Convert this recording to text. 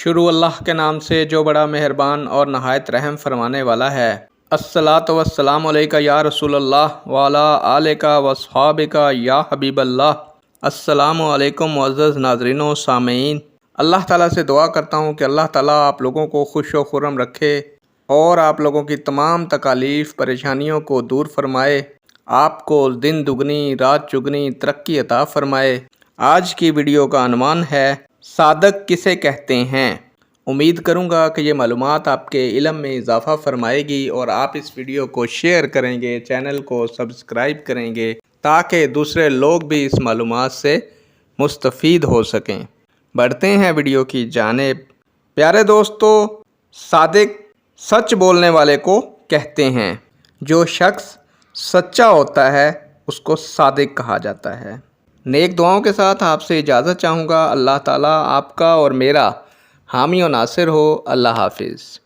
شروع اللہ کے نام سے جو بڑا مہربان اور نہایت رحم فرمانے والا ہے۔ الصلاۃ والسلام علیکہ یا رسول اللہ وعلی آلکہ واصحابکہ یا حبیب اللہ۔ السلام علیکم معزز ناظرین و سامعین، اللہ تعالیٰ سے دعا کرتا ہوں کہ اللہ تعالیٰ آپ لوگوں کو خوش و خرم رکھے اور آپ لوگوں کی تمام تکالیف پریشانیوں کو دور فرمائے، آپ کو دن دگنی رات چگنی ترقی عطا فرمائے۔ آج کی ویڈیو کا عنوان ہے صادق کسے کہتے ہیں۔ امید کروں گا کہ یہ معلومات آپ کے علم میں اضافہ فرمائے گی اور آپ اس ویڈیو کو شیئر کریں گے، چینل کو سبسکرائب کریں گے تاکہ دوسرے لوگ بھی اس معلومات سے مستفید ہو سکیں۔ بڑھتے ہیں ویڈیو کی جانب۔ پیارے دوستو، صادق سچ بولنے والے کو کہتے ہیں۔ جو شخص سچا ہوتا ہے اس کو صادق کہا جاتا ہے۔ نیک دعاؤں کے ساتھ آپ سے اجازت چاہوں گا۔ اللہ تعالیٰ آپ کا اور میرا حامی و ناصر ہو۔ اللہ حافظ۔